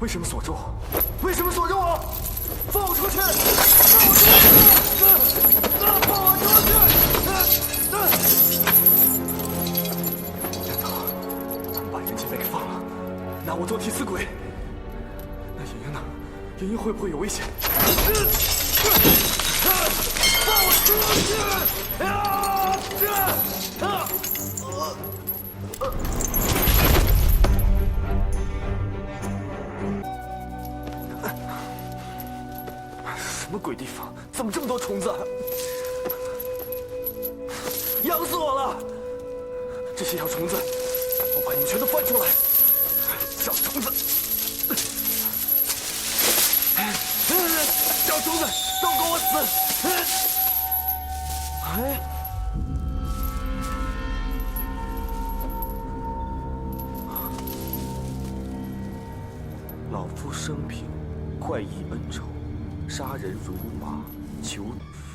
为什么锁住？为什么锁住我？放我出去！放我出去！放我出去！难道他们把人杰飞给放了，拿我做替死鬼？那莹莹呢？莹莹会不会有危险？放我出去！什么鬼地方？怎么这么多虫子？痒死我了！这些小虫子，我把你们全都翻出来！小虫子，小虫子，都给我死！哎。老夫生平快意恩仇，杀人如麻，求女夫。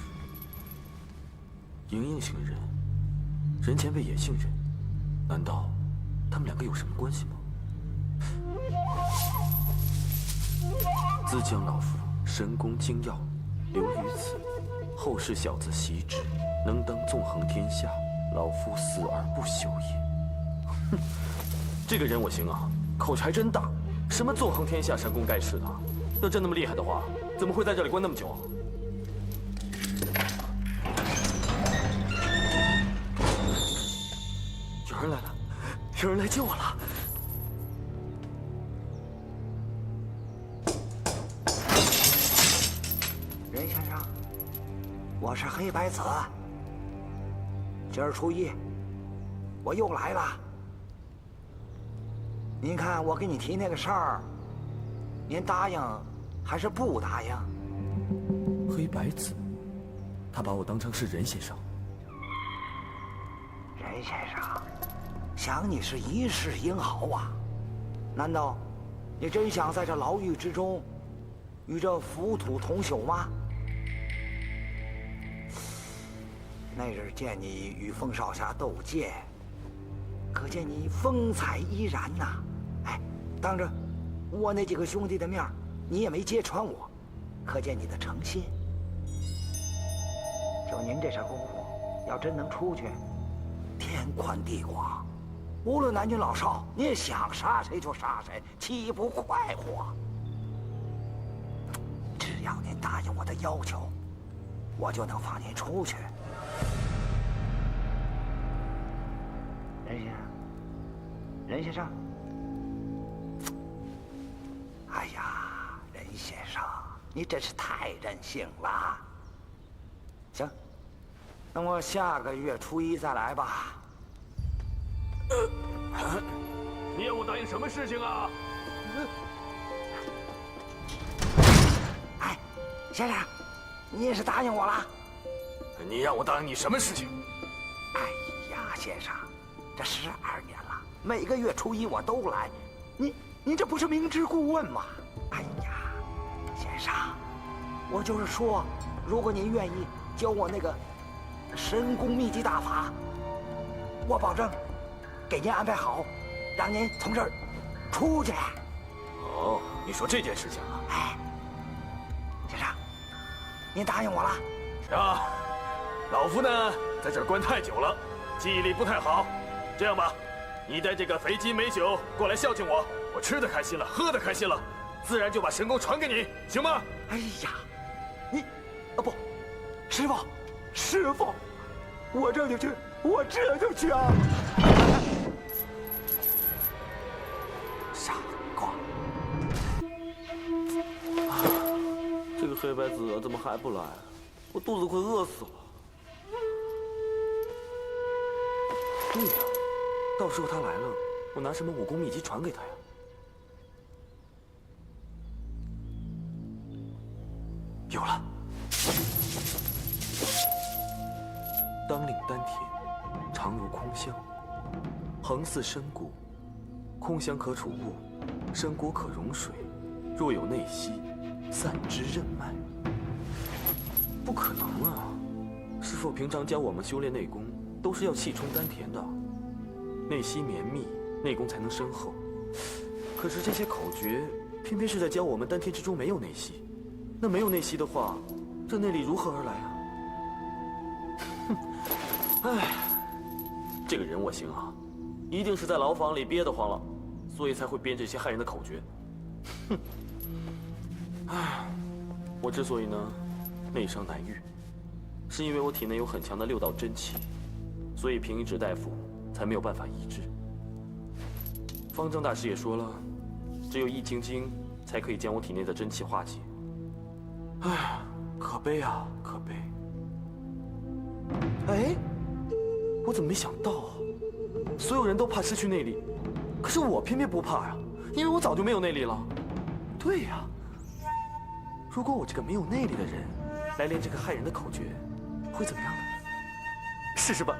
莹莹姓任，任前辈也姓任，难道他们两个有什么关系吗？自将老夫神功精要留于此，后世小子习之，能当纵横天下，老夫死而不朽也。哼，这个人我行啊，口才真大。什么纵横天下、神功盖世的？要真那么厉害的话，怎么会在这里关那么久啊？有人来了，有人来救我了！任先生，我是黑白子。今儿初一，我又来了。您看我给你提那个事儿，您答应还是不答应？黑白子，他把我当成是任先生。任先生，想你是一世英豪啊，难道你真想在这牢狱之中与这浮屠同朽吗？那日见你与风少侠斗剑，可见你风采依然呐。哎，当着我那几个兄弟的面，你也没揭穿我，可见你的诚心。就您这身功夫，要真能出去，天宽地广，无论男女老少，你想杀谁就杀谁，岂不快活？只要您答应我的要求，我就能放您出去。任先生，任先生。哎呀，任先生，你真是太任性了。行，那我下个月初一再来吧。你要我答应什么事情啊？哎，先生，你也是答应我了。你让我答应你什么事情？哎呀，先生，这12年了，每个月初一我都来，您这不是明知故问吗？哎呀，先生，我就是说，如果您愿意教我那个神功秘籍大法，我保证给您安排好，让您从这儿出去。哦，你说这件事情啊？哎，先生，您答应我了？啊，老夫呢在这儿关太久了，记忆力不太好。这样吧，你带这个肥鸡美酒过来孝敬我，我吃的开心了，喝的开心了，自然就把神功传给你，行吗？哎呀，你啊不，师傅，师傅，我这就去，我这就去啊！傻瓜！这个黑白子怎么还不来？我肚子快饿死了。对呀，到时候他来了，我拿什么武功秘籍传给他呀？有了，当令丹田，常如空香，横似深谷，空香可储物，深谷可容水，若有内息，散之任脉。不可能啊！师父平常教我们修炼内功，都是要气冲丹田的，内息绵密，内功才能深厚。可是这些口诀偏偏是在教我们丹田之中没有内息。那没有内息的话，这内力如何而来啊？哼，哎，这个人我行啊，一定是在牢房里憋得慌了，所以才会编这些害人的口诀。哼，哎，我之所以呢内伤难愈，是因为我体内有很强的6道真气，所以平一指大夫才没有办法医治。方丈大师也说了，只有易筋经才可以将我体内的真气化解。唉，可悲啊，可悲！哎，我怎么没想到啊？所有人都怕失去内力，可是我偏偏不怕呀，因为我早就没有内力了。对呀，如果我这个没有内力的人来练这个害人的口诀，会怎么样呢？试试吧。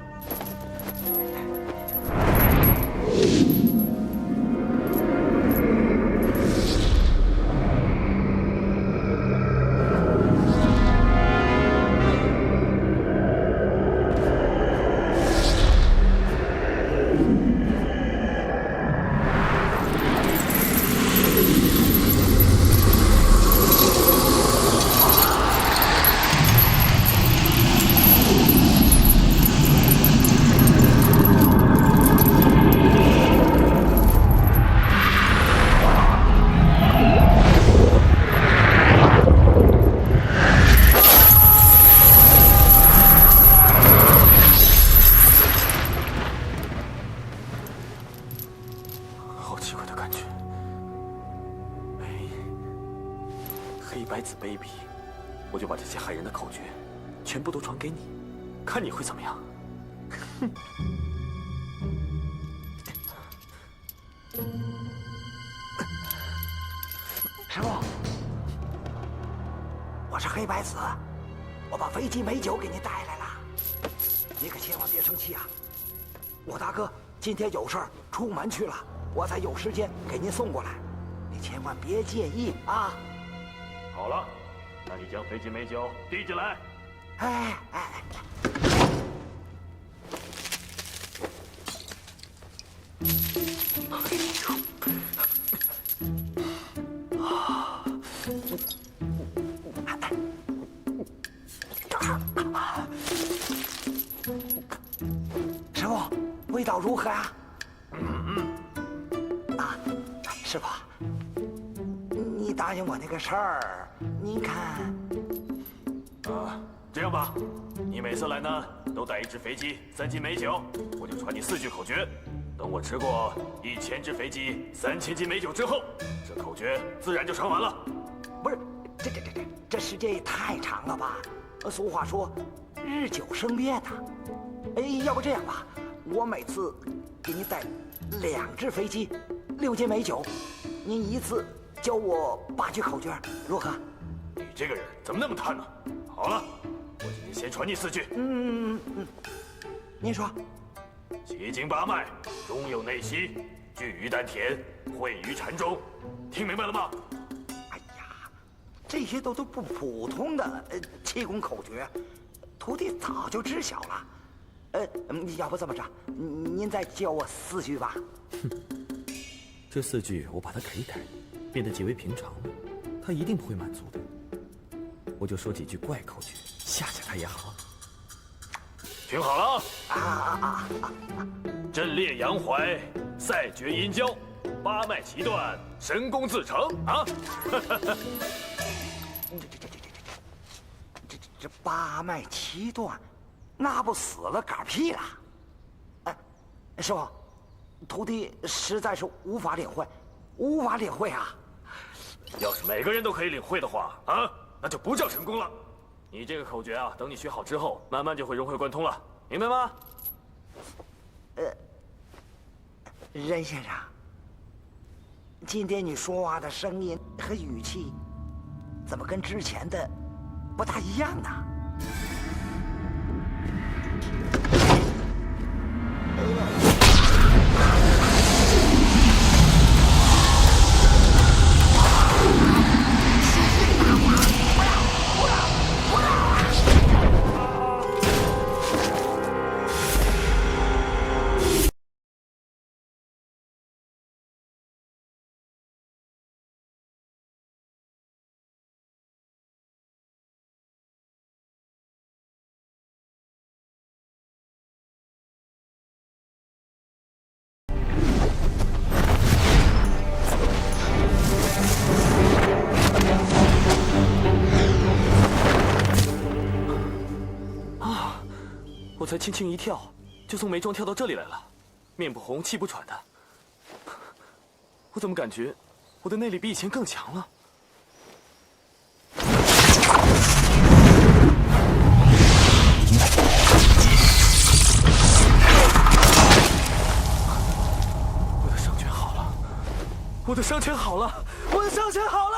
好奇怪的感觉。哎，黑白子卑鄙，我就把这些害人的口诀全部都传给你，看你会怎么样。哼。师傅，我是黑白子，我把飞机美酒给你带来了，你可千万别生气啊！我大哥今天有事儿出门去了，我才有时间给您送过来，你千万别介意啊！好了，那你将飞机美酒递进来。哎。师傅，味道如何呀？啊，师傅，你答应我那个事儿，您看。这样吧，你每次来呢都带1只肥鸡，3斤美酒，我就传你4句口诀。等我吃过1000只肥鸡，3000斤美酒之后，这口诀自然就传完了。不是，这时间也太长了吧？俗话说，日久生变呐。哎，要不这样吧，我每次给你带2只肥鸡，6斤美酒，您一次教我8句口诀，如何？你这个人怎么那么贪呢？好了，我今天先传你4句。您说。7经8脉，中有内息，聚于丹田，汇于禅中，听明白了吗？哎呀，这些都不普通的气功口诀，徒弟早就知晓了。要不这么着，您再教我4句吧。哼，这4句我把它改一改，变得极为平常，他一定不会满足的。我就说几句怪口诀，吓吓他也好。听好了啊！震裂阳怀，赛绝阴交，8脉齐断，神功自成啊！这8脉齐断，那不死了嗝屁了？哎，师傅，徒弟实在是无法领会啊！要是每个人都可以领会的话啊，那就不叫成功了。你这个口诀啊，等你学好之后，慢慢就会融会贯通了，明白吗？任先生，今天你说话的声音和语气，怎么跟之前的不大一样呢？我才轻轻一跳，就从眉庄跳到这里来了，面不红气不喘的。我怎么感觉我的内力比以前更强了？我的伤拳好了，我的伤拳好了，我的伤拳好了！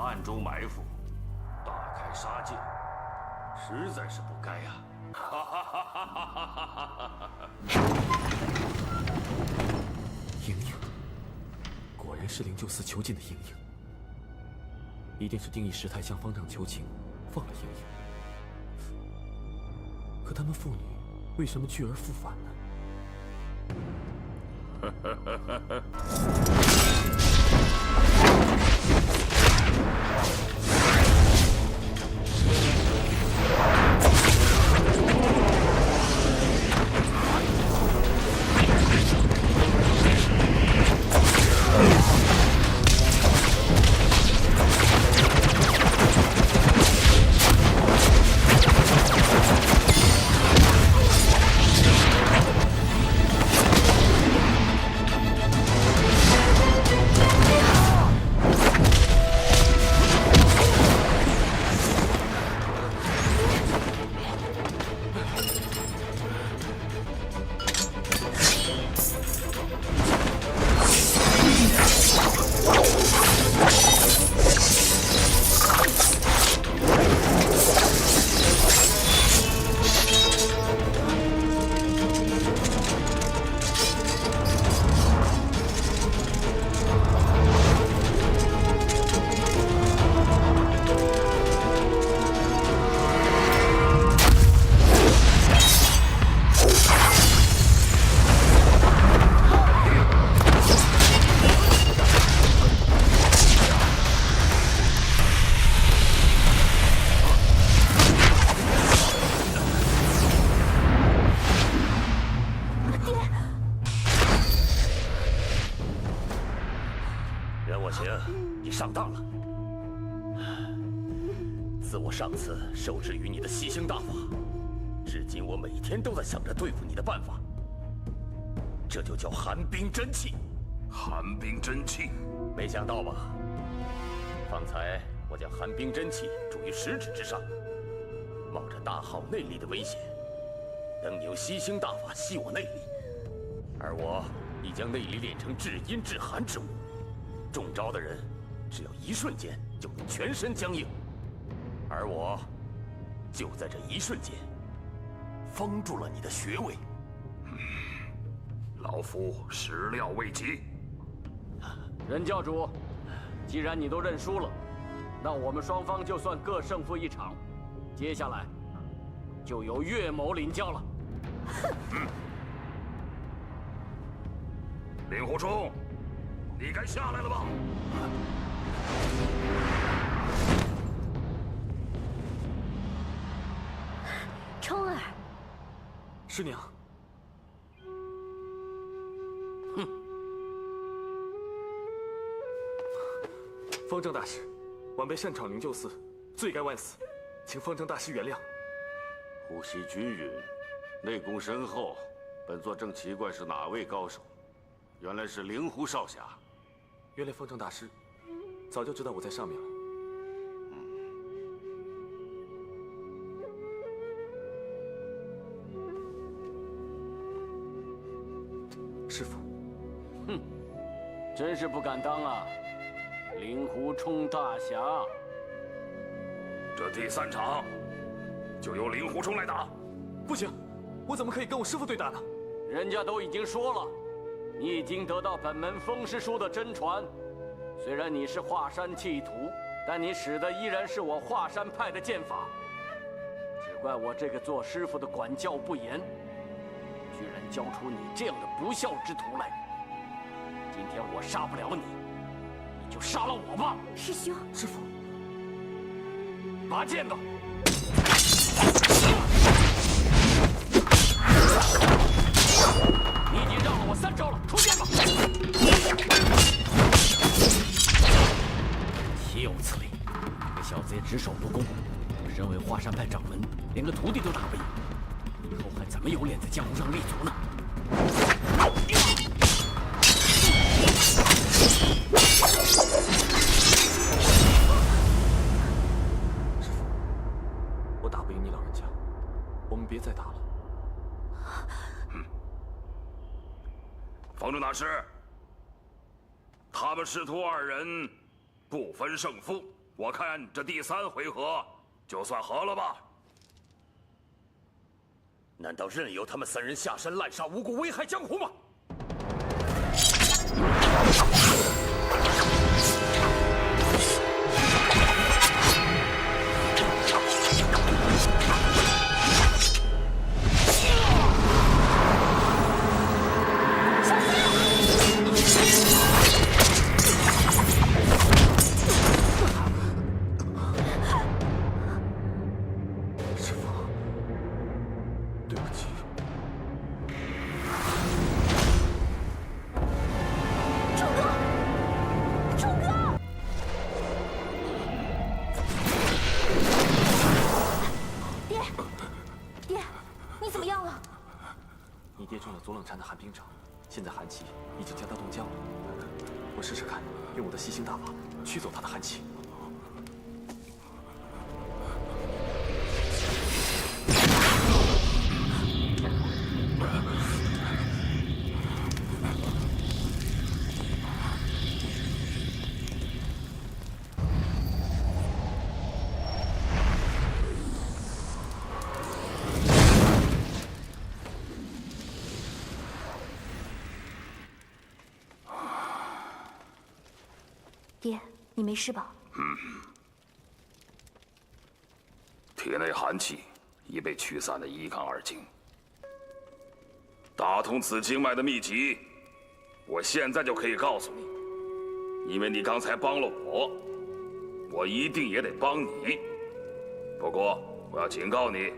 暗中埋伏，大开杀戒，实在是不该呀！莹莹，果然是灵鹫寺囚禁的莹莹，一定是丁义师太向方丈求情，放了莹莹。可他们父女为什么去而复返呢？你上当了。自我上次受制于你的吸星大法，至今我每天都在想着对付你的办法。这就叫寒冰真气。寒冰真气，没想到吧？方才我将寒冰真气注于食指之上，冒着大耗内力的危险，等你用吸星大法吸我内力，而我已将内力练成至阴至寒之物。中招的人，只要一瞬间就能全身僵硬，而我就在这一瞬间封住了你的穴位。老夫始料未及。任教主，既然你都认输了，那我们双方就算各胜负一场，接下来就由岳某领教了。令狐冲，你该下来了吧？冲儿，师娘。方丈大师，晚辈擅闯灵鹫寺，罪该万死，请方丈大师原谅。呼吸均匀，内功深厚，本座正奇怪是哪位高手，原来是灵狐少侠。原来方丈大师早就知道我在上面了。师父，真是不敢当啊！令狐冲大侠，这第3场就由令狐冲来打。不行，我怎么可以跟我师父对打呢？人家都已经说了，你已经得到本门风师书的真传。虽然你是华山弃徒，但你使的依然是我华山派的剑法。只怪我这个做师傅的管教不严，居然教出你这样的不孝之徒来。今天我杀不了你，你就杀了我吧。师兄，师父，拔剑吧！你已经让了我3招了，出剑吧！岂有此理！这个小子也只守不攻，我身为华山派掌门，连个徒弟都打不赢，以后还怎么有脸在江湖上立足呢？师父，我打不赢你老人家，我们别再打了。方正大师，他们师徒2人不分胜负，我看这第3回合就算和了吧。难道任由他们3人下山滥杀无辜，危害江湖吗？师父，对不起。你怎么样了？你爹中了左冷禅的寒冰掌，现在寒气已经将他冻僵了。我试试看，用我的吸星大法驱走他的寒气。爹，你没事吧？体内寒气已被驱散得一干二净。打通此经脉的秘籍，我现在就可以告诉你，因为你刚才帮了我，我一定也得帮你。不过我要警告你，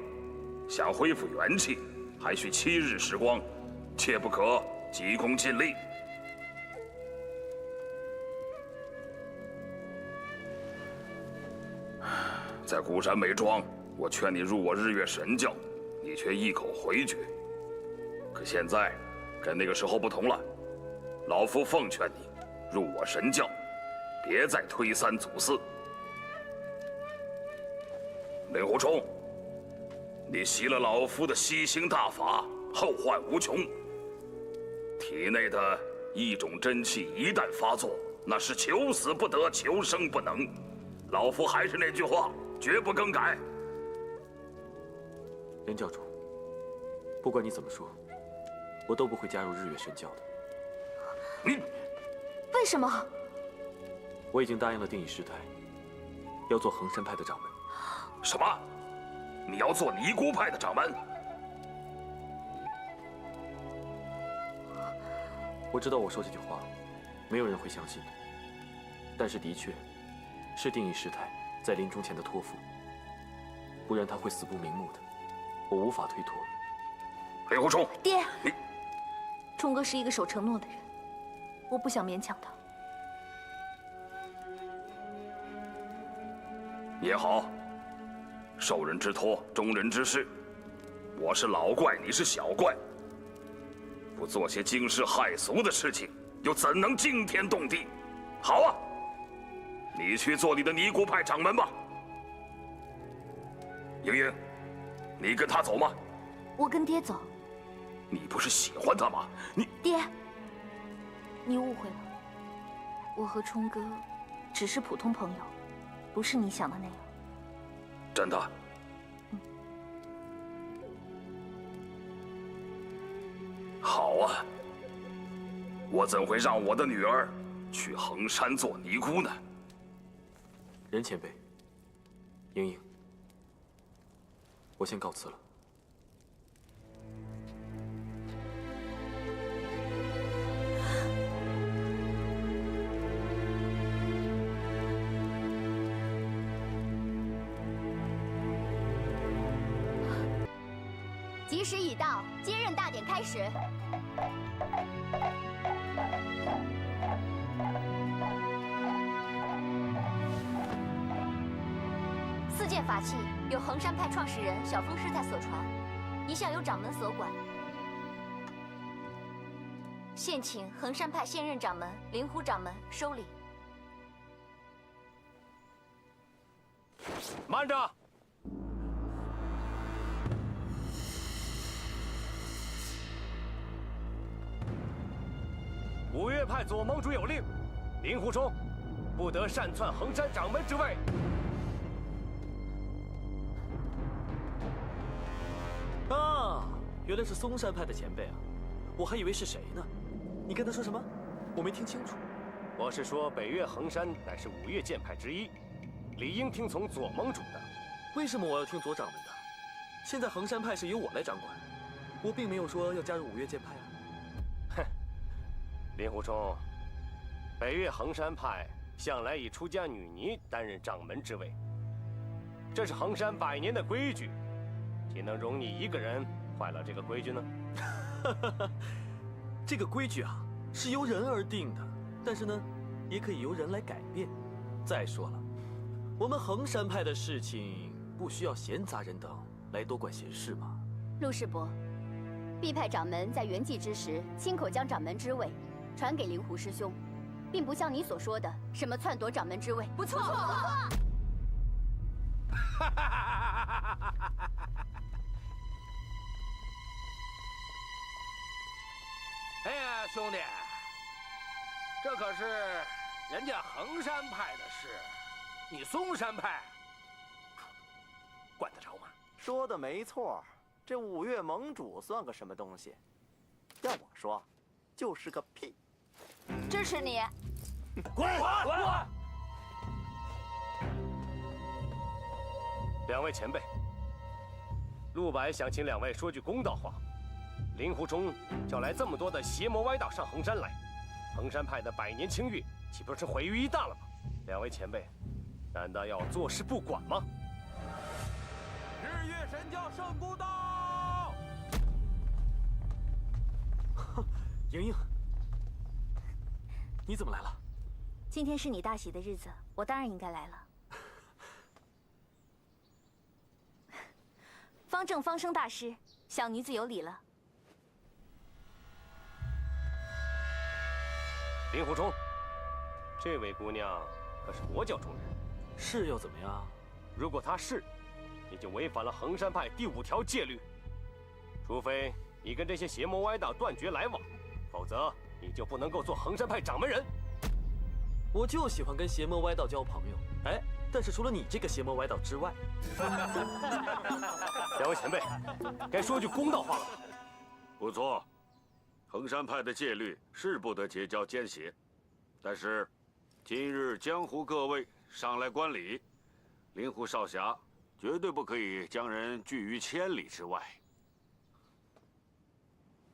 想恢复元气，还需7日时光，切不可急功近利。在孤山美庄，我劝你入我日月神教，你却一口回绝。可现在，跟那个时候不同了，老夫奉劝你入我神教，别再推三阻四。令狐冲，你习了老夫的吸星大法，后患无穷。体内的异种真气一旦发作，那是求死不得，求生不能。老夫还是那句话，绝不更改。任教主，不管你怎么说，我都不会加入日月神教的。你为什么？我已经答应了定义师太，要做衡山派的掌门。什么？你要做尼姑派的掌门？我知道我说这句话，没有人会相信的。但是的确，是定义师太在临终前的托付，不然他会死不瞑目的，我无法推脱。令狐冲，爹，你冲哥是一个守承诺的人，我不想勉强他。也好，受人之托，忠人之事。我是老怪，你是小怪，不做些惊世骇俗的事情，又怎能惊天动地？好啊，你去做你的尼姑派掌门吧。莹莹，你跟他走吗？我跟爹走。你不是喜欢他吗？爹，你误会了，我和冲哥只是普通朋友，不是你想的那样。真的？好啊，我怎会让我的女儿去衡山做尼姑呢？任前辈，莹莹，我先告辞了。吉时已到，接任大典开始。四件法器由衡山派创始人小风师太所传，一向由掌门所管。现请衡山派现任掌门灵狐掌门收礼。慢着！五岳派左盟主有令，令狐冲不得擅篡衡山掌门之位。啊，原来是嵩山派的前辈啊，我还以为是谁呢。你跟他说什么？我没听清楚。我是说，北岳衡山乃是五岳剑派之一，理应听从左盟主的。为什么我要听左掌门的？现在衡山派是由我来掌管，我并没有说要加入五岳剑派啊。哼，令狐冲，北岳衡山派向来以出家女尼担任掌门之位，这是衡山100年的规矩，岂能容你一个人坏了这个规矩呢？这个规矩啊，是由人而定的，但是呢，也可以由人来改变。再说了，我们衡山派的事情不需要闲杂人等来多管闲事吗？陆师伯，毕派掌门在圆寂之时，亲口将掌门之位传给灵狐师兄，并不像你所说的什么篡夺掌门之位。不错，不错。哎呀，兄弟，这可是人家衡山派的事，你嵩山派管得着吗？说的没错，这五岳盟主算个什么东西？要我说，就是个屁。支持你。滚！两位前辈，陆白想请两位说句公道话。令狐冲叫来这么多的邪魔歪道上衡山来，衡山派的100年清誉岂不是毁于一旦了吗？两位前辈，难道要坐视不管吗？日月神教圣姑到！莹莹，你怎么来了？今天是你大喜的日子，我当然应该来了。方正方生大师，小女子有礼了。令狐冲，这位姑娘可是佛教中人，是又怎么样？如果她是，你就违反了衡山派第5条戒律，除非你跟这些邪魔歪道断绝来往，否则你就不能够做衡山派掌门人。我就喜欢跟邪魔歪道交朋友，哎，但是除了你这个邪魔歪道之外，两位前辈，该说句公道话了。不错，衡山派的戒律是不得结交奸邪，但是今日江湖各位上来观礼，灵狐少侠绝对不可以将人拒于千里之外。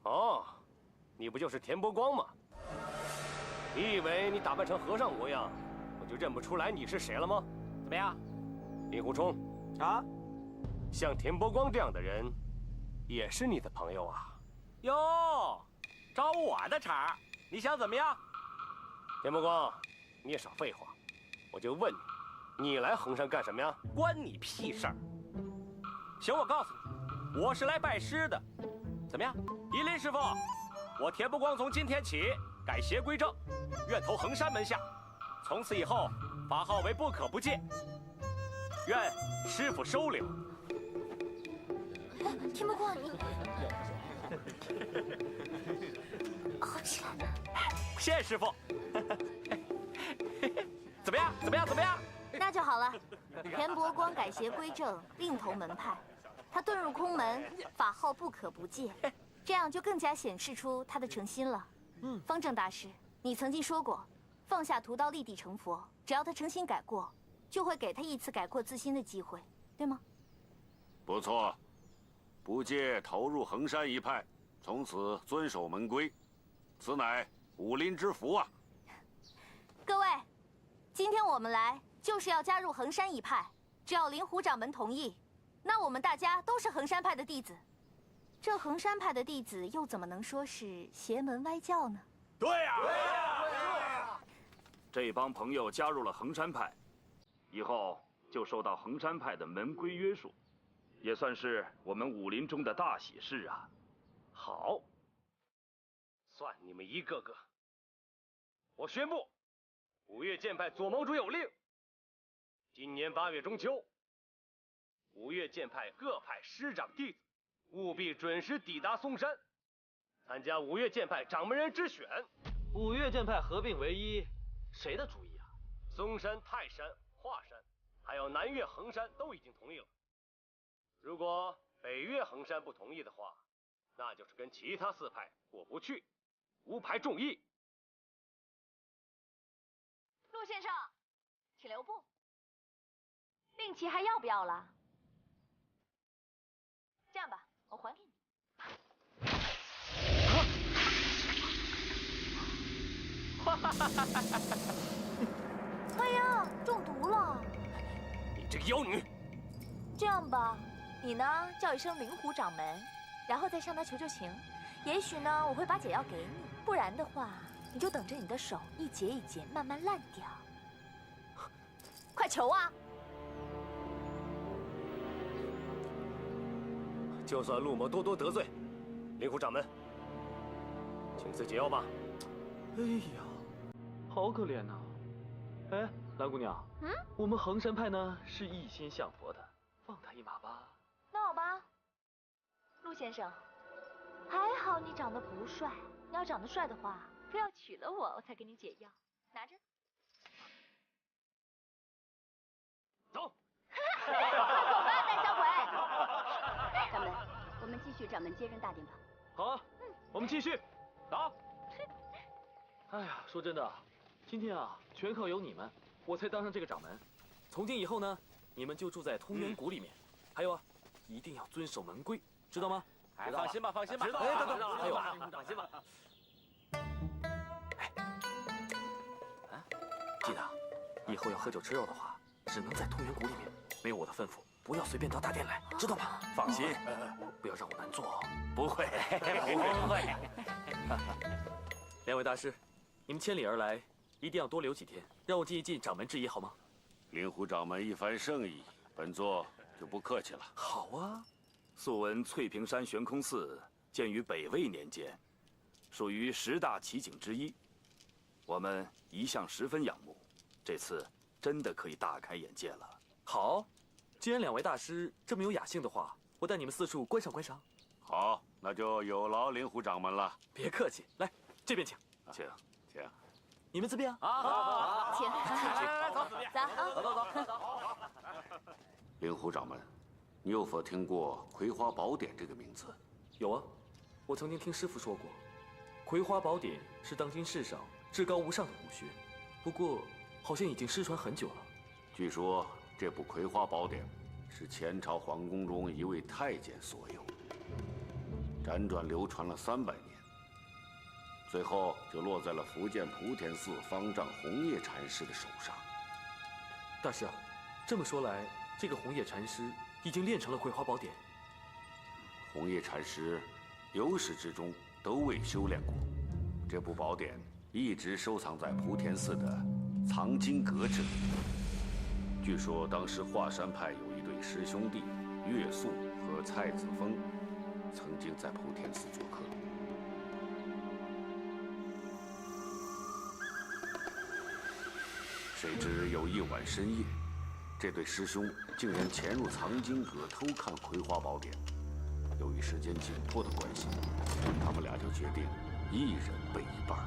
哦，你不就是田伯光吗？你以为你打扮成和尚模样，我就认不出来你是谁了吗？怎么样，令狐冲啊？像田伯光这样的人，也是你的朋友啊？哟，招我的茬，你想怎么样？田伯光，你也少废话，我就问你，你来衡山干什么呀？关你屁事儿！行，我告诉你，我是来拜师的。怎么样，夷林师傅？我田伯光从今天起改邪归正，愿投衡山门下，从此以后法号为不可不戒，愿师傅收留。田伯光，你好起来了。谢谢师傅。怎么样？怎么样？怎么样？那就好了。田伯光改邪归正，另投门派，他遁入空门，法号不可不戒，这样就更加显示出他的诚心了。方正大师，你曾经说过，放下屠刀立地成佛，只要他诚心改过，就会给他一次改过自新的机会，对吗？不错，不戒投入衡山一派，从此遵守门规，此乃武林之福啊！各位，今天我们来就是要加入衡山一派，只要灵狐掌门同意，那我们大家都是衡山派的弟子。这衡山派的弟子又怎么能说是邪门歪教呢？对呀，对呀！这帮朋友加入了衡山派，以后就受到衡山派的门规约束，也算是我们武林中的大喜事啊。好，算你们一个个。我宣布，五岳剑派左盟主有令：今年8月中秋，五岳剑派各派师长弟子务必准时抵达嵩山，参加五岳剑派掌门人之选。五岳剑派合并为一，谁的主意啊？嵩山、泰山、华山，还有南岳衡山都已经同意了。如果北岳衡山不同意的话，那就是跟其他4派过不去，无牌众议。陆先生，请留步。令旗还要不要了？这样吧，我还给你。哎呀，中毒了！你这个妖女！这样吧，你呢叫一声灵狐掌门，然后再向他求求情。也许呢，我会把解药给你，不然的话，你就等着你的手一节一节慢慢烂掉。快求啊！就算陆某多得罪，灵狐掌门，请赐解药吧。哎呀，好可怜呐！哎，蓝姑娘，我们衡山派呢是一心向佛的，放他一马吧。那好吧，陆先生，还好你长得不帅，你要长得帅的话，非要娶了我才给你解药。拿着。走。快走吧，胆小鬼！掌门，我们继续掌门接任大典吧。好啊，我们继续。打！哎呀，说真的，今天啊，全靠有你们，我才当上这个掌门。从今以后呢，你们就住在通元谷里面。还有啊，一定要遵守门规，知道吗？哎，放心吧，放心吧。知道了。哎，等等，还有，放心吧。哎，啊，记得，以后要喝酒吃肉的话，只能在通元谷里面，没有我的吩咐，不要随便到大殿来，知道吗？放心，不要让我难做哦。不会，不会。两位大师，你们千里而来，一定要多留几天，让我尽一尽掌门之意，好吗？灵狐掌门一番圣意，本座就不客气了。好啊，素闻翠屏山悬空寺建于北魏年间，属于10大奇景之一，我们一向十分仰慕，这次真的可以大开眼界了。好，既然两位大师这么有雅兴的话，我带你们四处观赏观赏。好，那就有劳灵狐掌门了。别客气，来这边请，请。你们这边啊，好，请，来，走这边，走。灵狐掌门，你有否听过《葵花宝典》这个名字？有啊，我曾经听师傅说过，《葵花宝典》是当今世上至高无上的武学，不过好像已经失传很久了。据说这部《葵花宝典》是前朝皇宫中一位太监所有，辗转流传了300年。最后就落在了福建莆田寺方丈红叶禅师的手上。大师啊，这么说来，这个红叶禅师已经练成了葵花宝典。红叶禅师由始至终都未修炼过，这部宝典一直收藏在莆田寺的藏经阁之里。据说当时华山派有一对师兄弟岳素和蔡子峰，曾经在莆田寺做客。谁知有一晚深夜，这对师兄竟然潜入藏经阁偷看《葵花宝典》。由于时间紧迫的关系，他们俩就决定一人背一半。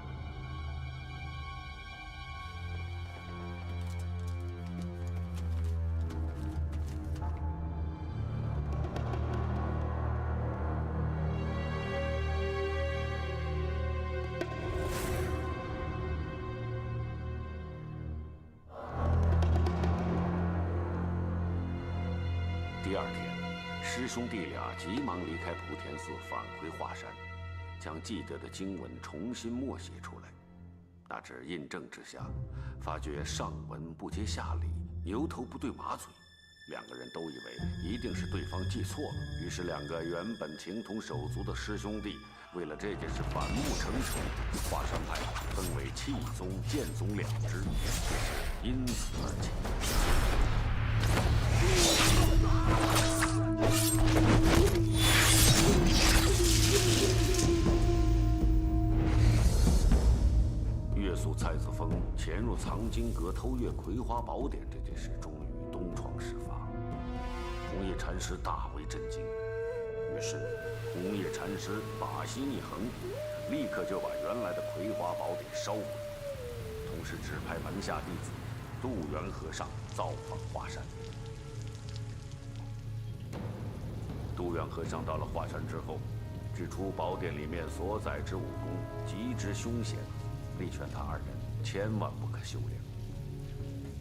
第2天，师兄弟俩急忙离开莆田寺，返回华山，将记得的经文重新默写出来。那只印证之下，发觉上文不接下理，牛头不对马嘴，两个人都以为一定是对方记错了，于是两个原本情同手足的师兄弟，为了这件事反目成仇。华山派分为气宗、剑宗两支，也是因此而起。岳肃、蔡子峰潜入藏经阁偷阅《葵花宝典》这件事，终于东窗事发。红叶禅师大为震惊，于是红叶禅师把心一横，立刻就把原来的《葵花宝典》烧毁，同时指派门下弟子渡元和尚造访华山。渡元和尚到了华山之后，指出宝典里面所载之武功极之凶险，力劝他二人千万不可修炼。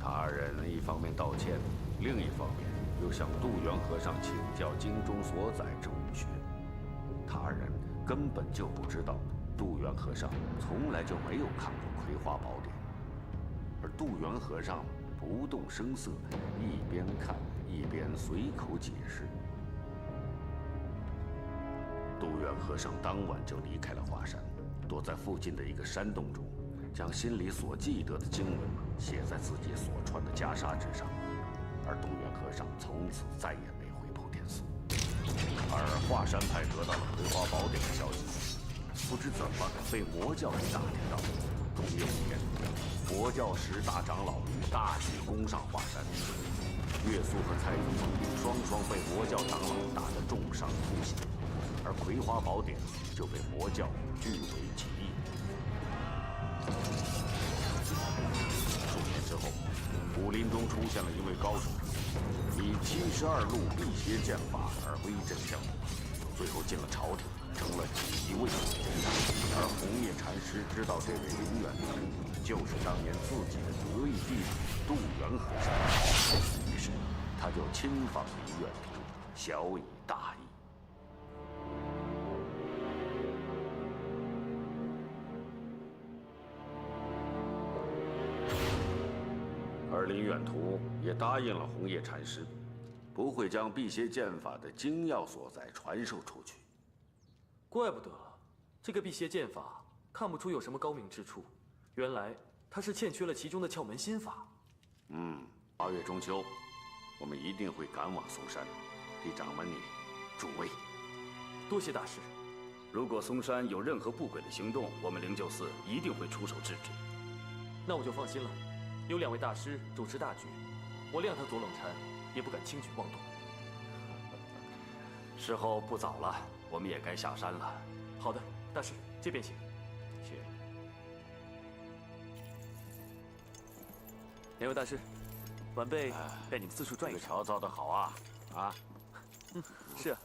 他二人一方面道歉，另一方面又向渡元和尚请教经中所载之武学。他二人根本就不知道，渡元和尚从来就没有看过《葵花宝典》，而渡元和尚不动声色，一边看一边随口解释。渡元和尚当晚就离开了华山，躲在附近的一个山洞中，将心里所记得的经文写在自己所穿的袈裟之上。而渡元和尚从此再也没回普天寺。而华山派得到了《葵花宝典》的消息，不知怎么被魔教给打听到。同一天，佛教10大长老大举攻上华山，岳肃和蔡子峰双双被魔教长老打得重伤突袭，而《葵花宝典》就被魔教据为己有。数年之后，武林中出现了一位高手，以72路辟邪剑法而威震江湖，最后进了朝廷，成了几位武将。而红叶禅师知道这位林远图就是当年自己的得意弟子渡元和尚，于是他就亲访林远图，小以大义。而林远图也答应了红叶禅师，不会将辟邪剑法的精要所在传授出去。怪不得这个辟邪剑法看不出有什么高明之处，原来他是欠缺了其中的窍门心法。8月中秋，我们一定会赶往嵩山，替掌门你助威。多谢大师。如果嵩山有任何不轨的行动，我们灵鹫寺一定会出手制止。那我就放心了，有2位大师主持大局，我谅他左冷禅也不敢轻举妄动。时候不早了，我们也该下山了。好的，大师，这边请。谢。2位大师，晚辈带你们四处转一转。这个桥造得好啊！啊，是啊。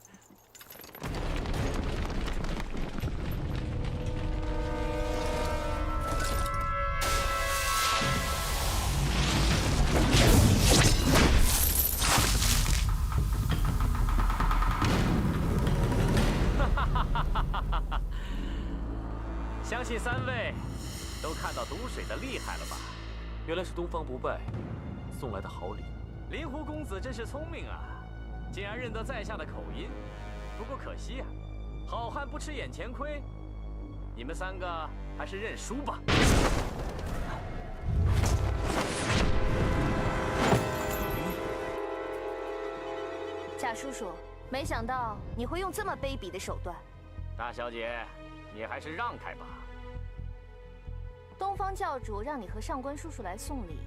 相信3位都看到毒水的厉害了吧？原来是东方不败送来的好礼。灵狐公子真是聪明啊，竟然认得在下的口音。不过可惜啊，好汉不吃眼前亏，你们3个还是认输吧。贾叔叔，没想到你会用这么卑鄙的手段。大小姐，你还是让开吧。东方教主让你和上官叔叔来送礼，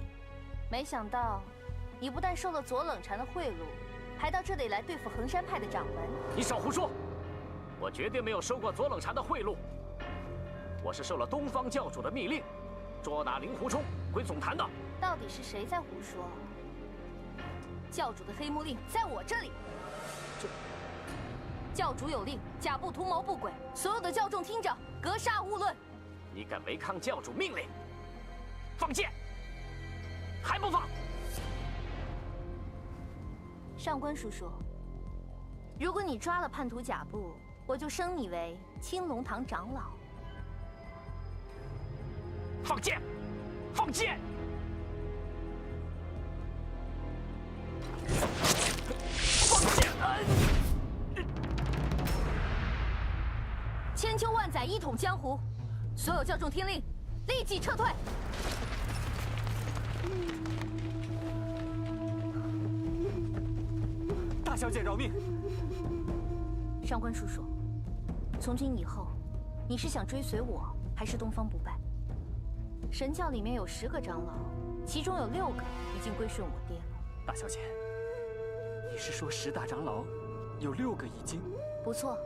没想到你不但收了左冷禅的贿赂，还到这里来对付衡山派的掌门。你少胡说！我绝对没有收过左冷禅的贿赂，我是受了东方教主的密令，捉拿令狐冲归总坛的。到底是谁在胡说？教主的黑幕令在我这里。教主有令，假布图谋不轨，所有的教众听着，格杀勿论。你敢违抗教主命令，放箭！还不放？上官叔叔，如果你抓了叛徒贾布，我就升你为青龙堂长老。放箭！放箭！载一统江湖。所有教众听令，立即撤退。大小姐饶命！上官叔叔，从今以后，你是想追随我，还是东方不败？神教里面有10个长老，其中有6个已经归顺我爹了。大小姐，你是说10大长老有6个已经？不错。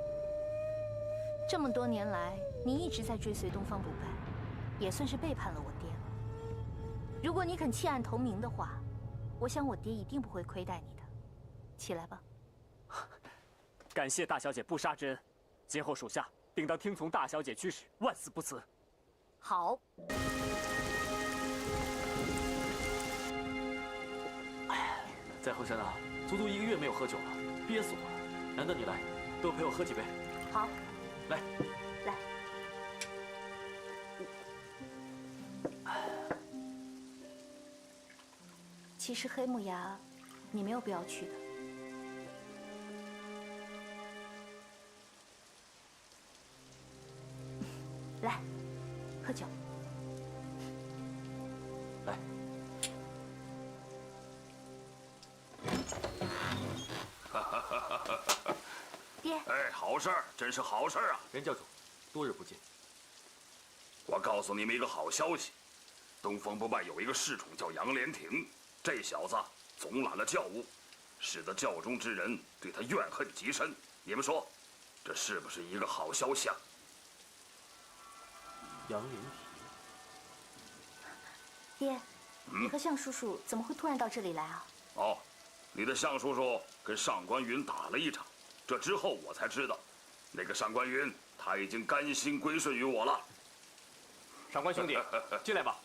这么多年来，你一直在追随东方不败，也算是背叛了我爹了。如果你肯弃暗投明的话，我想我爹一定不会亏待你的。起来吧。感谢大小姐不杀之恩，今后属下定当听从大小姐驱使，万死不辞。好。在衡山啊，足足1个月没有喝酒了，憋死我了。难得你来，多陪我喝几杯。好。来。来。其实黑木崖，你没有必要去的。来，喝酒。来。爹。哎，好事儿，真是好事儿啊！任教主，多日不见。我告诉你们一个好消息，东方不败有一个侍从叫杨连亭，这小子总揽了教务，使得教中之人对他怨恨极深。你们说，这是不是一个好消息啊？杨连亭。爹，你和向叔叔怎么会突然到这里来啊？哦，你的向叔叔跟上官云打了一场，这之后我才知道，那个上官云他已经甘心归顺于我了。上官兄弟，进来吧。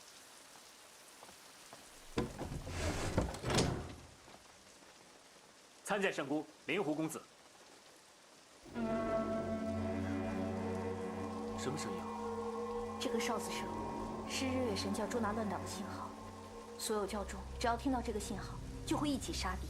参见圣姑，灵狐公子。什么声音啊？这个哨子声是日月神教捉拿乱党的信号，所有教众只要听到这个信号，就会一起杀敌。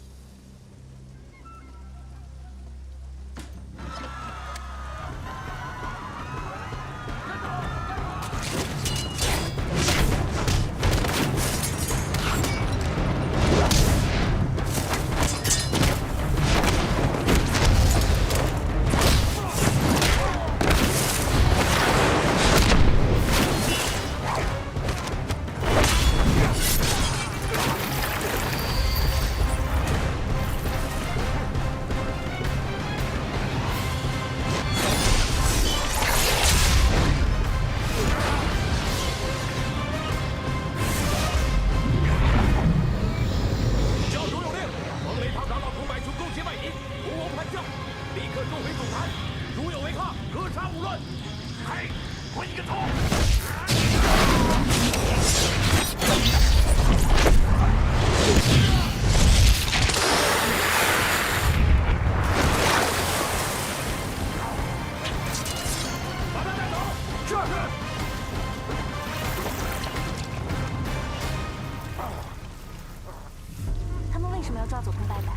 他们为什么要抓走东白白？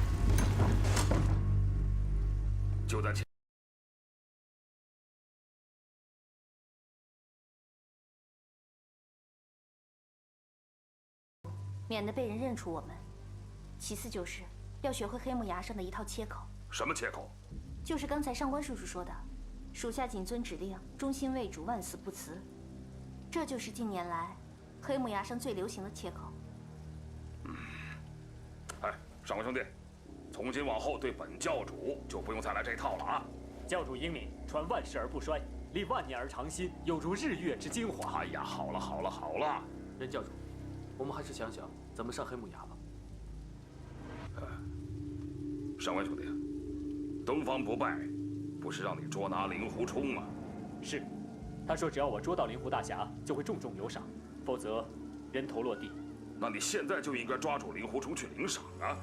就在前。免得被人认出我们。其次就是要学会黑木崖上的一套切口。什么切口？就是刚才上官叔叔说的，属下谨遵指令，忠心为主，万死不辞。这就是近年来黑木崖上最流行的切口。哎，上官兄弟，从今往后对本教主就不用再来这套了啊！教主英明，传万世而不衰，历万年而长新，有如日月之精华。哎呀，好了好了好了，任教主，我们还是想想怎么上黑木崖吧。上官兄弟，东方不败不是让你捉拿令狐冲吗？是，他说只要我捉到灵狐大侠，就会重重有赏，否则人头落地。那你现在就应该抓住令狐冲去领赏啊！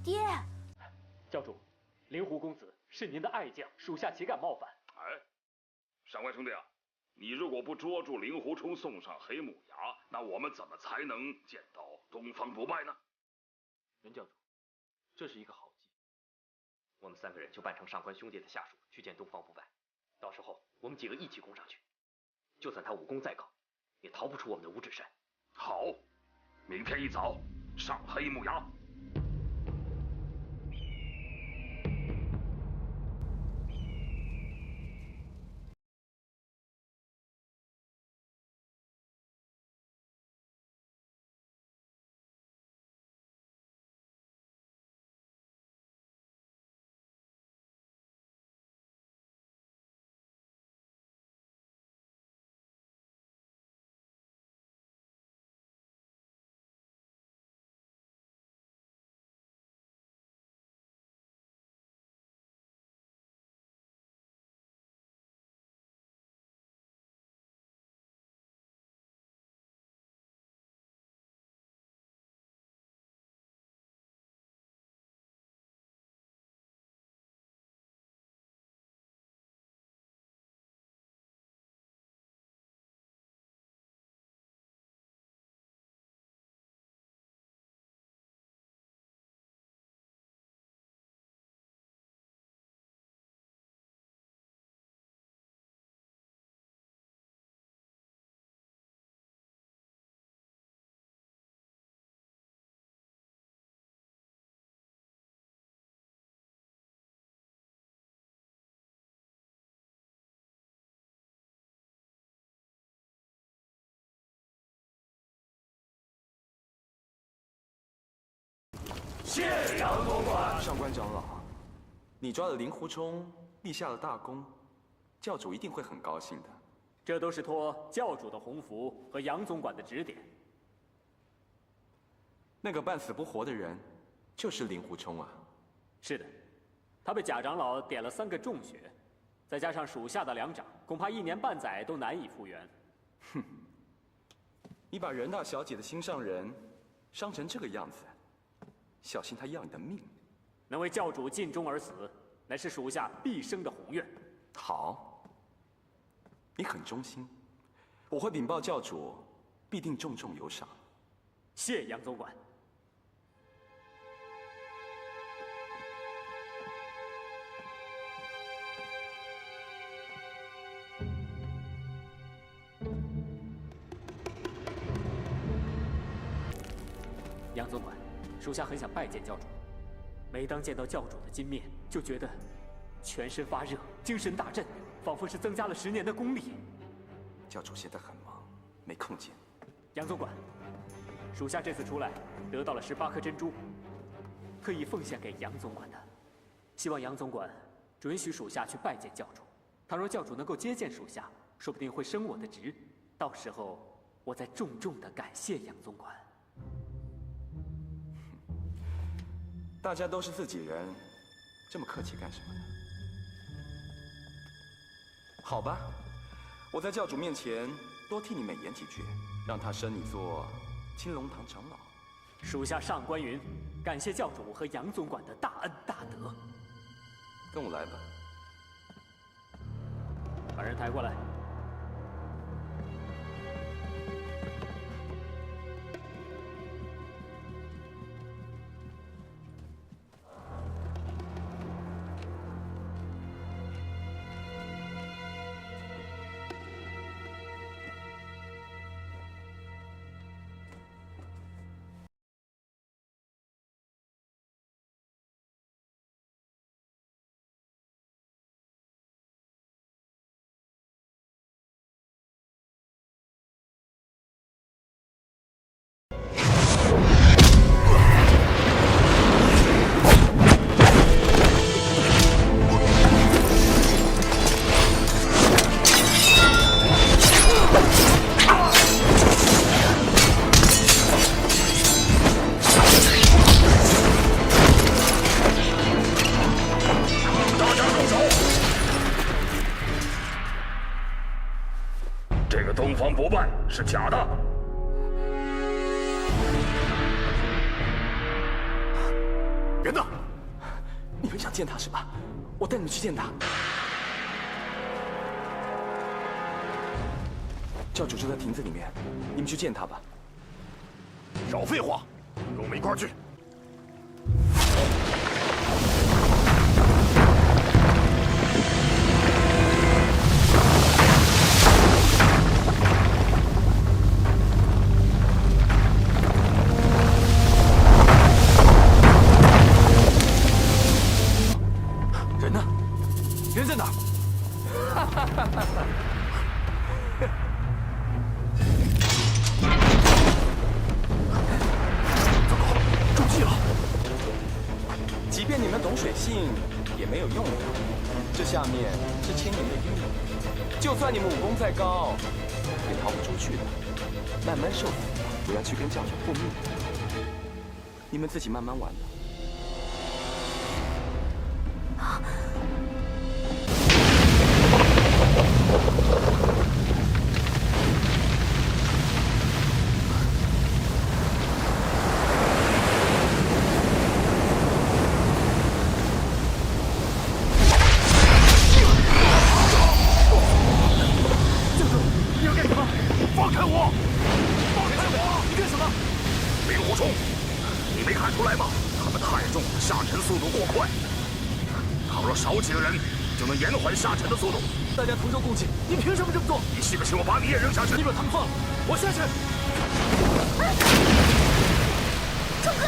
爹，教主，灵狐公子是您的爱将，属下岂敢冒犯？哎，上官兄弟啊，你如果不捉住令狐冲送上黑木崖，那我们怎么才能见到东方不败呢？任教主，这是一个好计。我们3个人就扮成上官兄弟的下属去见东方不败，到时候我们几个一起攻上去，就算他武功再高，也逃不出我们的五指山。好，明天一早上黑木崖。谢杨总管。上官长老，你抓了令狐冲，立下了大功，教主一定会很高兴的。这都是托教主的鸿福和杨总管的指点。那个半死不活的人，就是令狐冲啊。是的，他被贾长老点了3个重穴，再加上属下的2掌，恐怕1年半载都难以复原。哼，你把任大小姐的心上人伤成这个样子，小心他要你的命。能为教主尽忠而死，乃是属下毕生的宏愿。好，你很忠心，我会禀报教主，必定重重有赏。谢杨总管。杨总管，属下很想拜见教主。每当见到教主的金面，就觉得全身发热，精神大振，仿佛是增加了10年的功力。教主现在很忙，没空见。杨总管，属下这次出来得到了18颗珍珠，特意奉献给杨总管的，希望杨总管准许属下去拜见教主。倘若教主能够接见属下，说不定会升我的职，到时候我再重重的感谢杨总管。大家都是自己人，这么客气干什么呢？好吧，我在教主面前多替你美言几句，让他升你做青龙堂长老。属下上官云，感谢教主和杨总管的大恩大德。跟我来吧。把人抬过来。东方不败是假的。人呢？你们想见他是吧？我带你们去见他。教主就在亭子里面，你们去见他吧。少废话，跟我们一块儿去。哪儿？糟糕，中计了！即便你们懂水性，也没有用的。这下面是千年的阴影，就算你们武功再高，也逃不出去的。慢慢受苦，我要去跟教主复命。你们自己慢慢玩吧。 下沉的速度，大家同舟共济，你凭什么这么做？你信不信我把你也扔下去？你把他们放了，我下去。冲哥！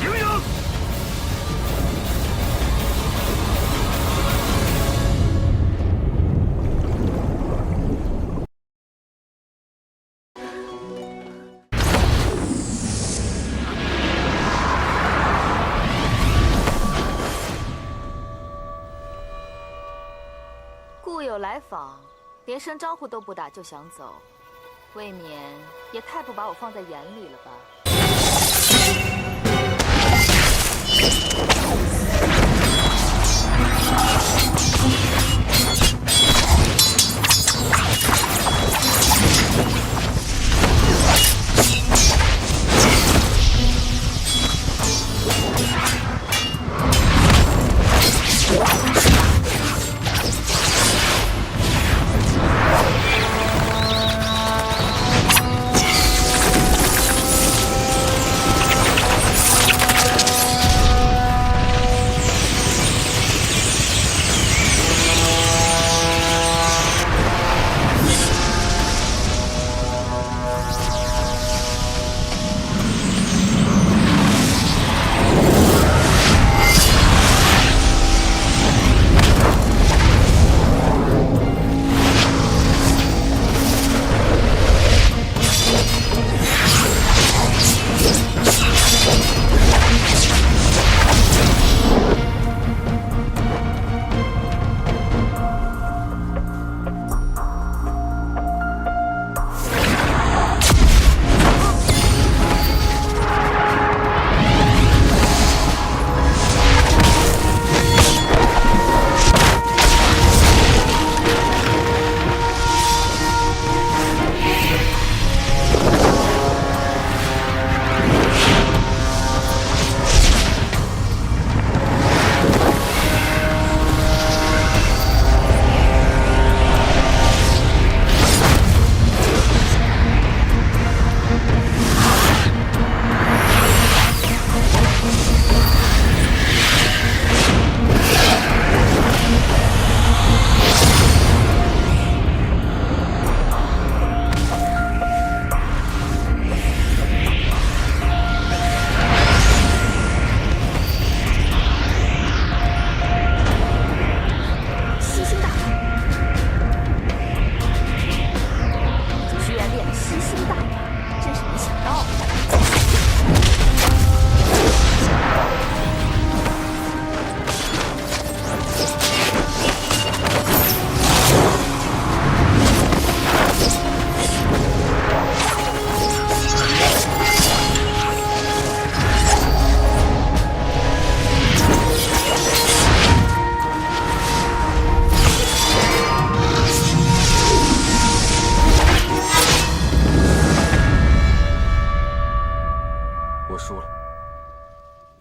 迎迎！故友来访，连声招呼都不打就想走，未免也太不把我放在眼里了吧？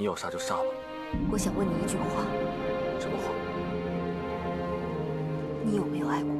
你有杀就杀吧。我想问你一句话。什么话？你有没有爱过？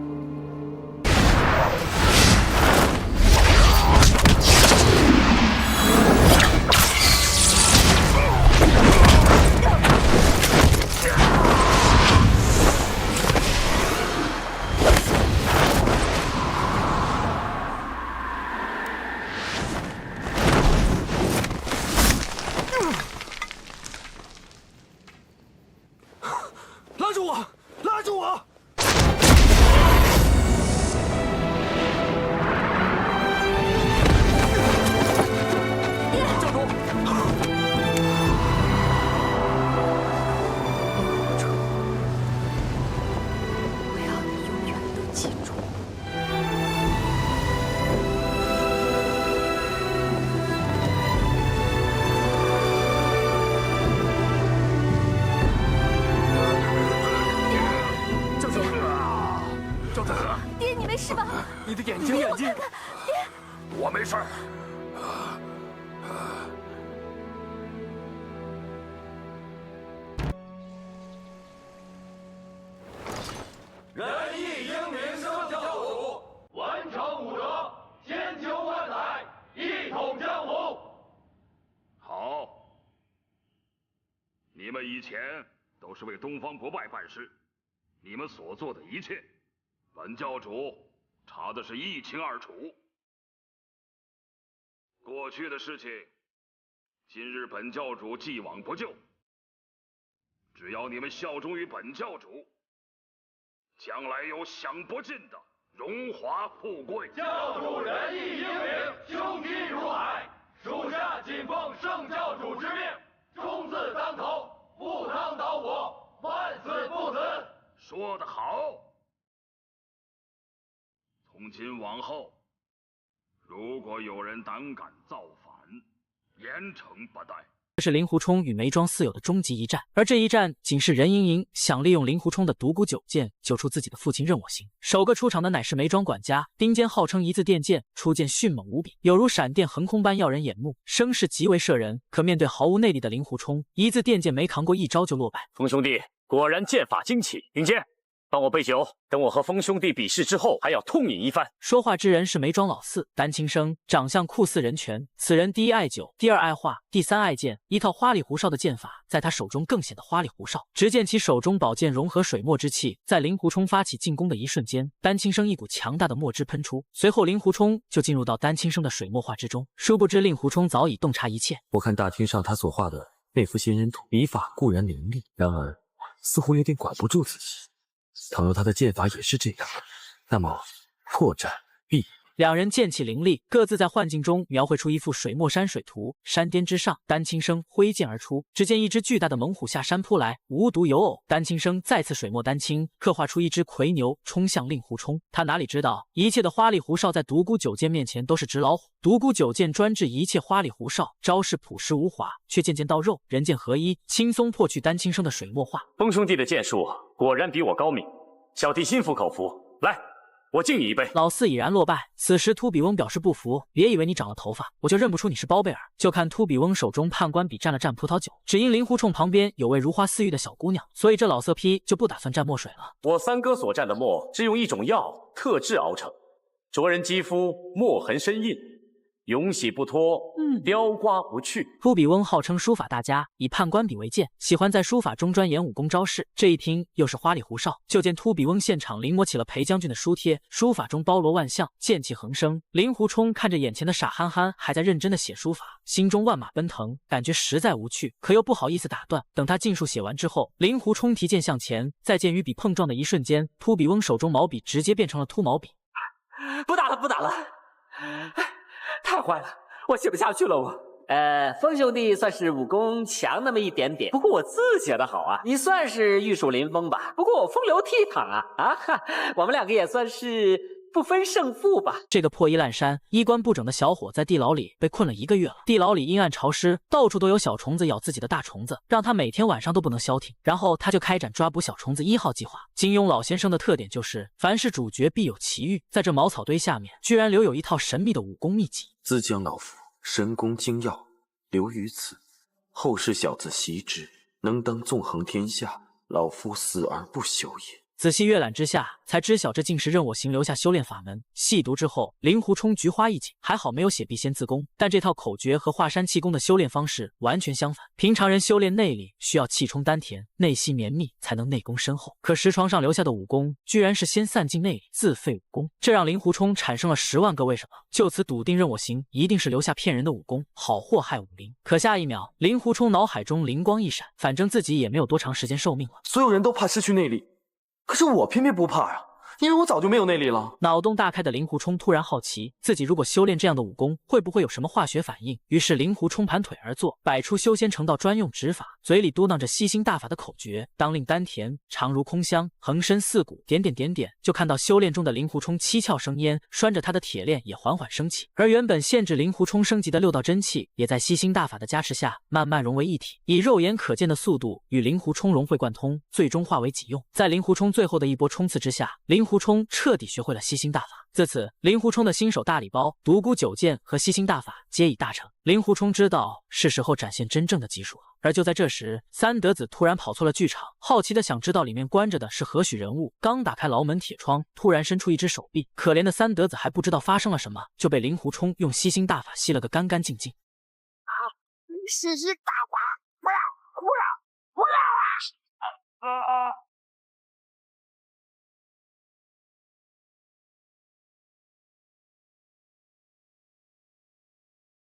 事儿。仁义英明圣教主，文成武德，千秋万载，一统江湖。好，你们以前都是为东方不败办事，你们所做的一切，本教主查的是一清二楚。过去的事情，今日本教主既往不咎。只要你们效忠于本教主，将来有享不尽的荣华富贵。教主仁义英明，胸襟如海，属下谨奉圣教主之命，忠字当头，赴汤蹈火，万死不辞。说得好！从今往后，如果有人胆敢造反，严惩不贷。这是令狐冲与梅庄四友的终极一战，而这一战仅是任盈盈想利用令狐冲的独孤九剑救出自己的父亲任我行。首个出场的乃是梅庄管家，丁坚号称一字电剑，出剑迅猛无比，有如闪电横空般耀人眼目，声势极为慑人。可面对毫无内力的令狐冲，一字电剑没扛过一招就落败。风兄弟果然剑法精奇，丁坚，帮我备酒，等我和风兄弟比试之后，还要痛饮一番。说话之人是梅庄老四丹青生，长相酷似人拳。此人第一爱酒，第二爱画，第三爱剑，一套花里胡哨的剑法，在他手中更显得花里胡哨。只见其手中宝剑融合水墨之气，在令狐冲发起进攻的一瞬间，丹青生一股强大的墨汁喷出，随后令狐冲就进入到丹青生的水墨画之中。殊不知令狐冲早已洞察一切。我看大厅上他所画的那幅仙人图，笔法固然凌厉，然而似乎有点管不住自己。倘若他的剑法也是这样，那么破绽必。两人剑气凌厉，各自在幻境中描绘出一幅水墨山水图。山巅之上，丹青生挥剑而出，只见一只巨大的猛虎下山扑来，无独有偶，丹青生再次水墨丹青，刻画出一只魁牛冲向令狐冲。他哪里知道，一切的花里胡哨在独孤九剑面前都是纸老虎。独孤九剑专治一切花里胡哨，招式朴实无华，却剑剑到肉，人剑合一，轻松破去丹青生的水墨画。风兄弟的剑术果然比我高明，小弟心服口服。来，我敬你一杯。老四已然落败。此时秃比翁表示不服，别以为你长了头发，我就认不出你是包贝尔。就看秃比翁手中判官笔蘸了蘸葡萄酒，只因令狐冲旁边有位如花似玉的小姑娘，所以这老色批就不打算蘸墨水了。我三哥所蘸的墨是用一种药特制熬成，着人肌肤墨痕深印，永洗不脱，雕刮不去。秃比翁号称书法大家，以判官笔为鉴，喜欢在书法中钻研武功招式。这一听又是花里胡哨，就见秃比翁现场临摹起了裴将军的书帖，书法中包罗万象，剑气横生。令狐冲看着眼前的傻憨憨还在认真的写书法，心中万马奔腾，感觉实在无趣，可又不好意思打断。等他尽数写完之后，令狐冲提剑向前，在剑与笔碰撞的一瞬间，秃比翁手中毛笔直接变成了秃毛笔。不打了，不打了，太坏了，我写不下去了。风兄弟算是武功强那么一点点，不过我字写得好啊。你算是玉树临风吧，不过我风流倜傥啊我们两个也算是不分胜负吧。这个破衣烂衫、衣冠不整的小伙在地牢里被困了1个月了。地牢里阴暗潮湿，到处都有小虫子咬自己的大虫子，让他每天晚上都不能消停。然后他就开展抓捕小虫子1号计划。金庸老先生的特点就是，凡是主角必有奇遇。在这茅草堆下面，居然留有一套神秘的武功秘籍。自将老夫神功精要留于此，后世小子习之，能当纵横天下，老夫死而不休也。仔细阅览之下，才知晓这竟是任我行留下修炼法门。细读之后，令狐冲菊花一紧，还好没有写必先自宫。但这套口诀和华山气功的修炼方式完全相反。平常人修炼内力需要气冲丹田，内息绵密，才能内功深厚。可石床上留下的武功，居然是先散尽内力，自废武功。这让令狐冲产生了10万个为什么，就此笃定任我行一定是留下骗人的武功，好祸害武林。可下一秒，令狐冲脑海中灵光一闪，反正自己也没有多长时间寿命了。所有人都怕失去内力，可是我偏偏不怕呀，因为我早就没有内力了。脑洞大开的令狐冲突然好奇，自己如果修炼这样的武功，会不会有什么化学反应？于是令狐冲盘腿而坐，摆出修仙成道专用指法，嘴里嘟囔着吸星大法的口诀，当令丹田长如空香，横深似骨，点点点点，就看到修炼中的令狐冲七窍生烟，拴着他的铁链也缓缓升起，而原本限制令狐冲升级的6道真气，也在吸星大法的加持下慢慢融为一体，以肉眼可见的速度与令狐冲融会贯通，最终化为己用。在令狐冲最后的一波冲刺之下，令狐狐冲彻底学会了吸星大法。自此，令狐冲的新手大礼包独孤九剑和吸星大法皆已大成。令狐冲知道是时候展现真正的技术了。而就在这时，三德子突然跑错了剧场，好奇的想知道里面关着的是何许人物。刚打开牢门铁窗，突然伸出一只手臂，可怜的三德子还不知道发生了什么，就被令狐冲用吸星大法吸了个干干净净。吸星大法，不要啊！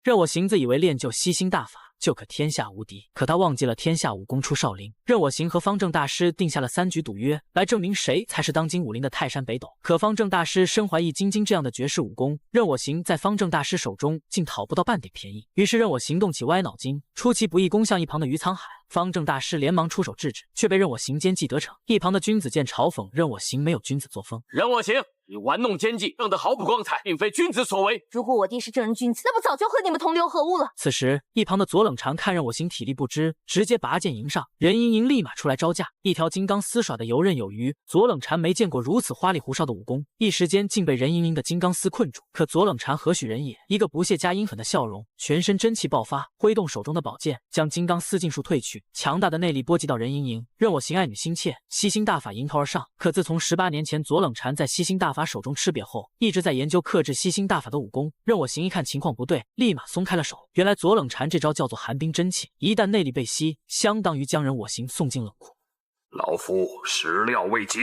任我行自以为练就吸星大法就可天下无敌，可他忘记了天下武功出少林。任我行和方正大师定下了3局赌约，来证明谁才是当今武林的泰山北斗。可方正大师身怀易筋经这样的绝世武功，任我行在方正大师手中竟讨不到半点便宜。于是任我行动起歪脑筋，出其不意攻向一旁的于沧海。方正大师连忙出手制止，却被任我行奸计得逞。一旁的君子剑嘲讽任我行没有君子作风。任我行，你玩弄奸计，弄得毫不光彩，并非君子所为。如果我弟是正人君子，那么早就和你们同流合污了。此时，一旁的左冷禅看任我行体力不支，直接拔剑迎上。任盈盈立马出来招架，一条金刚丝耍得游刃有余。左冷禅没见过如此花里胡哨的武功，一时间竟被任盈盈的金刚丝困住。可左冷禅何许人也？一个不屑加阴狠的笑容，全身真气爆发，挥动手中的宝剑，将金刚丝尽数退去。强大的内力波及到任盈盈，任我行爱女心切，吸星大法迎头而上。可自从18年前左冷禅在吸星大法手中吃瘪后，一直在研究克制吸星大法的武功。任我行一看情况不对，立马松开了手。原来左冷禅这招叫做寒冰真气，一旦内力被吸，相当于将任我行送进冷库。老夫始料未及。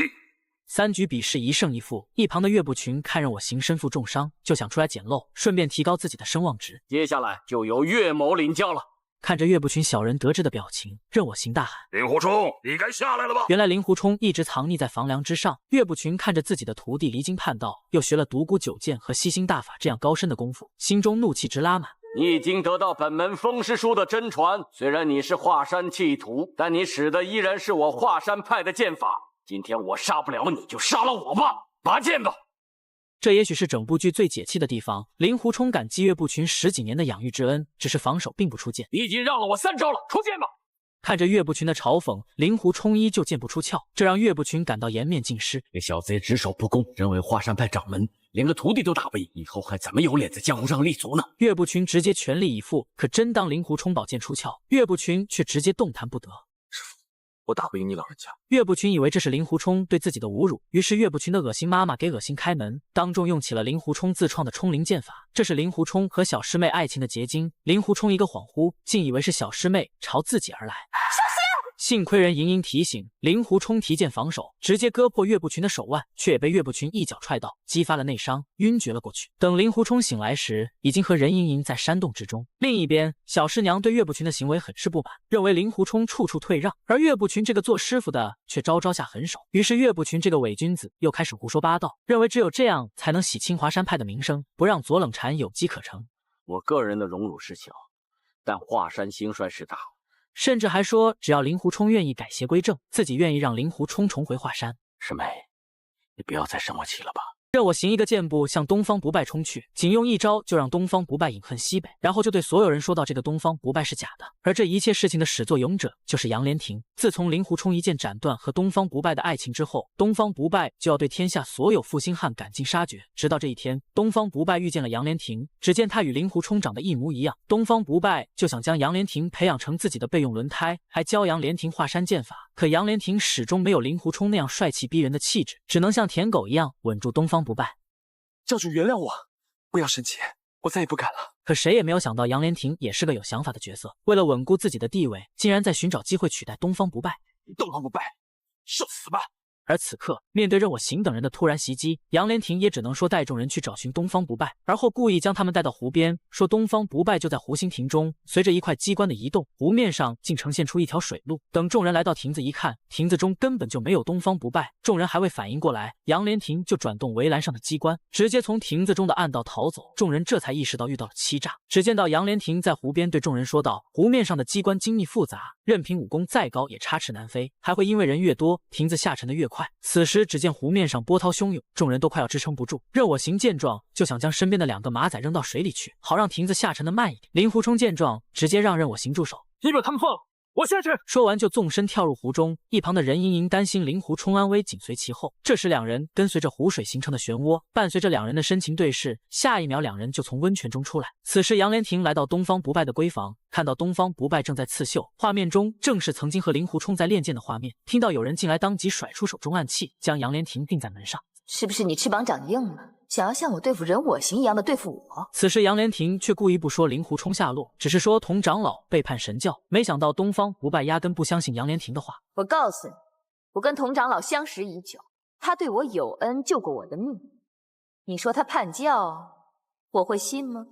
3局比试1胜1负，一旁的岳不群看任我行身负重伤，就想出来捡漏，顺便提高自己的声望值。接下来就由岳某领教了。看着岳不群小人得志的表情，任我行大喊：令狐冲，你该下来了吧？原来令狐冲一直藏匿在房梁之上。岳不群看着自己的徒弟离经叛道，又学了独孤九剑和吸星大法这样高深的功夫，心中怒气直拉满。你已经得到本门风师叔的真传，虽然你是华山弃徒，但你使的依然是我华山派的剑法。今天我杀不了你，就杀了我吧，拔剑吧。这也许是整部剧最解气的地方。令狐冲感激岳不群10几年的养育之恩，只是防守并不出剑。你已经让了我3招了，出剑吧。看着岳不群的嘲讽，令狐冲依旧剑不出鞘，这让岳不群感到颜面尽失。这小子也只守不攻，身为华山派掌门，连个徒弟都打不赢，以后还怎么有脸在江湖上立足呢？岳不群直接全力以赴，可真当令狐冲宝剑出鞘，岳不群却直接动弹不得。我打不赢你老人家。岳不群以为这是令狐冲对自己的侮辱，于是岳不群的恶心妈妈给恶心开门，当众用起了令狐冲自创的冲灵剑法。这是令狐冲和小师妹爱情的结晶。令狐冲一个恍惚，竟以为是小师妹朝自己而来。幸亏任盈盈提醒，令狐冲提剑防守，直接割破岳不群的手腕，却也被岳不群一脚踹到，激发了内伤，晕厥了过去。等令狐冲醒来时，已经和任盈盈在山洞之中。另一边，小师娘对岳不群的行为很是不满，认为令狐冲处处退让，而岳不群这个做师傅的却招下狠手。于是岳不群这个伪君子又开始胡说八道，认为只有这样才能洗清华山派的名声，不让左冷禅有机可乘。我个人的荣辱是小，但华山兴衰是大。甚至还说，只要令狐冲愿意改邪归正，自己愿意让令狐冲重回华山。师妹，你不要再生我气了吧。任我行一个箭步向东方不败冲去，仅用一招就让东方不败饮恨西北，然后就对所有人说道：“这个东方不败是假的。”而这一切事情的始作俑者就是杨莲亭。自从令狐冲一剑斩断和东方不败的爱情之后，东方不败就要对天下所有负心汉赶尽杀绝。直到这一天，东方不败遇见了杨莲亭，只见他与令狐冲长得一模一样，东方不败就想将杨莲亭培养成自己的备用轮胎，还教杨莲亭华山剑法。可杨莲亭始终没有令狐冲那样帅气逼人的气质，只能像舔狗一样稳住东方不败。教主原谅我，不要生气，我再也不敢了。可谁也没有想到，杨莲亭也是个有想法的角色，为了稳固自己的地位，竟然在寻找机会取代东方不败。东方不败，受死吧！而此刻，面对任我行等人的突然袭击，杨莲亭也只能说带众人去找寻东方不败，而后故意将他们带到湖边，说东方不败就在湖心亭中。随着一块机关的移动，湖面上竟呈现出一条水路。等众人来到亭子一看，亭子中根本就没有东方不败。众人还未反应过来，杨莲亭就转动围栏上的机关，直接从亭子中的暗道逃走。众人这才意识到遇到了欺诈。只见到杨莲亭在湖边对众人说道：“湖面上的机关精密复杂，任凭武功再高也插翅难飞，还会因为人越多，亭子下沉的越快。”此时只见湖面上波涛汹涌，众人都快要支撑不住。任我行见状，就想将身边的2个马仔扔到水里去，好让亭子下沉的慢一点。令狐冲见状，直接让任我行住手。你把他们放了，我下去。说完就纵身跳入湖中，一旁的任盈盈担心令狐冲安危，紧随其后。这时两人跟随着湖水形成的漩涡，伴随着两人的深情对视，下一秒两人就从温泉中出来。此时杨莲亭来到东方不败的闺房，看到东方不败正在刺绣，画面中正是曾经和令狐冲在练剑的画面。听到有人进来，当即甩出手中暗器，将杨莲亭定在门上。是不是你翅膀长硬了，想要像我对付人我行一样的对付我？此时杨莲亭却故意不说令狐冲下落，只是说童长老背叛神教。没想到东方不败压根不相信杨莲亭的话。我告诉你，我跟童长老相识已久，他对我有恩，救过我的命。你说他叛教，我会信吗？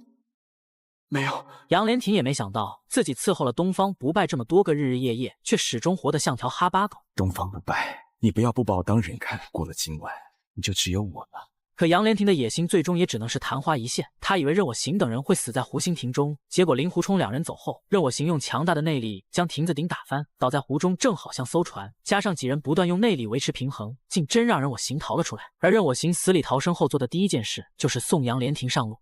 没有。杨莲亭也没想到自己伺候了东方不败这么多个日日夜夜，却始终活得像条哈巴狗。东方不败，你不要不把我当人看，过了今晚你就只有我了。可杨莲亭的野心最终也只能是昙花一现。他以为任我行等人会死在湖心亭中，结果令狐冲两人走后，任我行用强大的内力将亭子顶打翻，倒在湖中，正好像艘船。加上几人不断用内力维持平衡，竟真让任我行逃了出来。而任我行死里逃生后做的第一件事就是送杨莲亭上路。